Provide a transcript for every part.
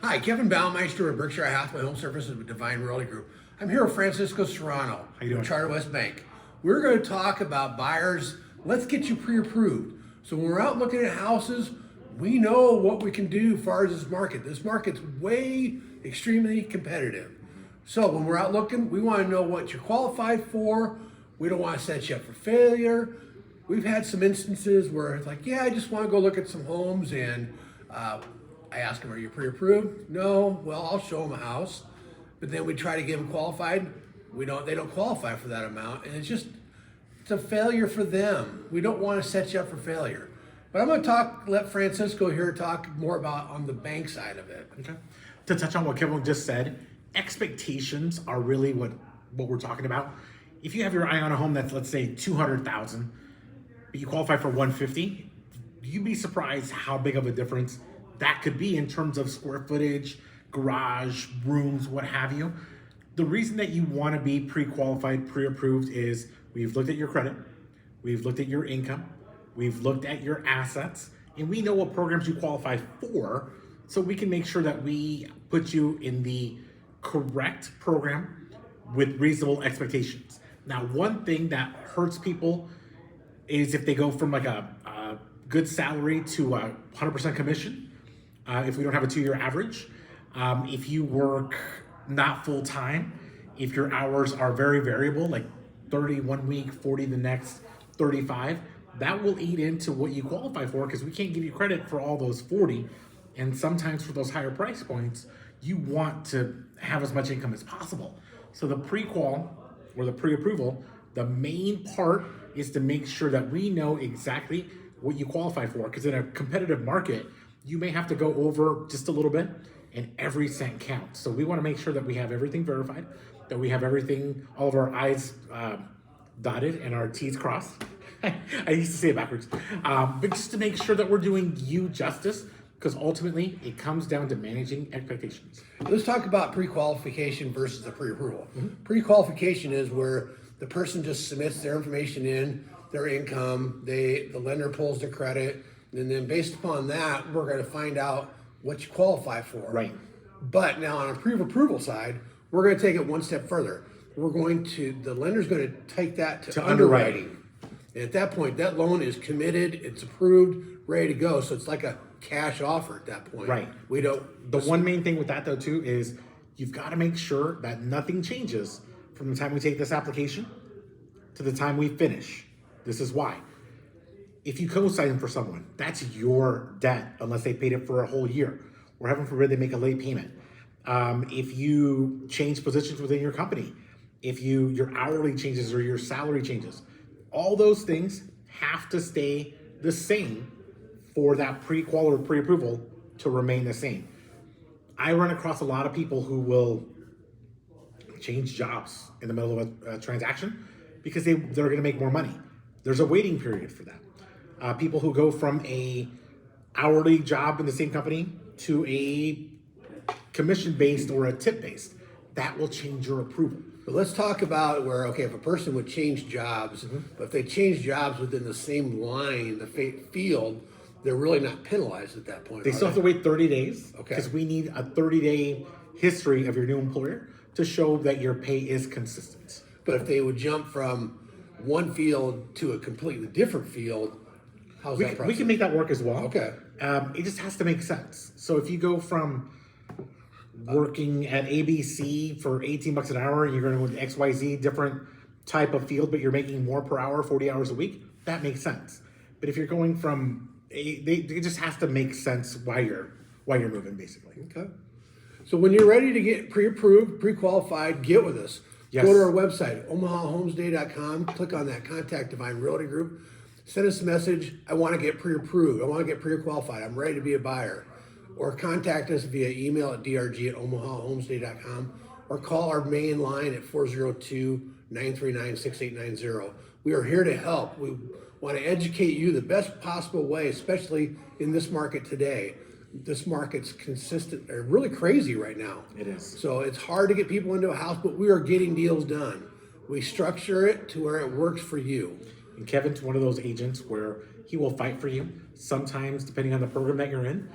Hi, Kevin Baumeister of Berkshire Hathaway HomeServices with Divine Realty Group. I'm here with Francisco Serrano How you doing? with Charter West Bank. We're going to talk about buyers. Let's get you pre-approved. So when we're out looking at houses, we know what we can do as far as this market. This market's way extremely competitive. So when we're out looking, we want to know what you're qualified for. We don't want to set you up for failure. We've had some instances where it's like, yeah, I just want to go look at some homes, and I ask them, are you pre-approved? No. Well, I'll show them a house, but then we try to get them qualified. They don't qualify for that amount, and it's a failure for them. We don't want to set you up for failure. But I'm going to let Francisco here talk more about on the bank side of it. Okay. To touch on what Kevin just said, expectations are really what we're talking about. If you have your eye on a home that's, let's say, 200,000, but you qualify for 150, you'd be surprised how big of a difference that could be in terms of square footage, garage, rooms, what have you. The reason that you want to be pre-qualified, pre-approved is we've looked at your credit, we've looked at your income, we've looked at your assets, and we know what programs you qualify for, so we can make sure that we put you in the correct program with reasonable expectations. Now, one thing that hurts people is if they go from like a good salary to a 100% commission. If we don't have a 2-year average, if you work not full time, if your hours are very variable, like 30 one week, 40 the next, 35, that will eat into what you qualify for, because we can't give you credit for all those 40. And sometimes for those higher price points, you want to have as much income as possible. So the pre-qual or the pre-approval, the main part is to make sure that we know exactly what you qualify for, because in a competitive market, you may have to go over just a little bit, and every cent counts. So we want to make sure that we have everything verified, that we have everything, all of our I's dotted and our T's crossed. I used to say it backwards. But just to make sure that we're doing you justice, because ultimately it comes down to managing expectations. Let's talk about pre-qualification versus the pre-approval. Pre-qualification is where the person just submits their information in, their income, the lender pulls their credit, and then based upon that, we're going to find out what you qualify for. Right. But now on a pre-approval side, we're going to take it one step further. The lender's going to take that to underwriting. And at that point, that loan is committed, it's approved, ready to go. So it's like a cash offer at that point. Right. The one main thing with that though too is you've got to make sure that nothing changes from the time we take this application to the time we finish. This is why. If you co-sign for someone, that's your debt unless they paid it for a whole year, or heaven forbid they make a late payment. If you change positions within your company, if your hourly changes or your salary changes, all those things have to stay the same for that pre-qual or pre-approval to remain the same. I run across a lot of people who will change jobs in the middle of a transaction because they're going to make more money. There's a waiting period for that. People who go from a hourly job in the same company to a commission-based or a tip-based, that will change your approval. But let's talk about where, okay, if a person would change jobs, but if they change jobs within the same line, the field, they're really not penalized at that point. They still have to wait 30 days because Okay. we need a 30-day history of your new employer to show that your pay is consistent. But if they would jump from one field to a completely different field, how's that process? We can make that work as well. Okay. It just has to make sense. So if you go from working at ABC for 18 bucks an hour and you're going to go to XYZ, different type of field, but you're making more per hour, 40 hours a week, that makes sense. But if you're going from, it just has to make sense why you're moving, basically. Okay. So when you're ready to get pre-approved, pre-qualified, get with us. Yes. Go to our website, omahahomesday.com, click on that Contact Divine Realty Group, send us a message, I want to get pre-approved, I want to get pre-qualified, I'm ready to be a buyer. Or contact us via email at drg@omahahomesday.com, or call our main line at 402-939-6890. We are here to help. We want to educate you the best possible way, especially in this market today. This market's consistent, really crazy right now. It is. So it's hard to get people into a house, but we are getting deals done. We structure it to where it works for you. And Kevin's one of those agents where he will fight for you. Sometimes, depending on the program that you're in,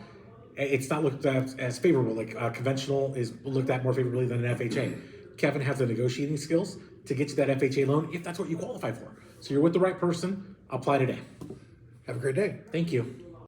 it's not looked at as favorable. Like conventional is looked at more favorably than an FHA. Kevin has the negotiating skills to get you that FHA loan if that's what you qualify for. So you're with the right person. Apply today. Have a great day. Thank you.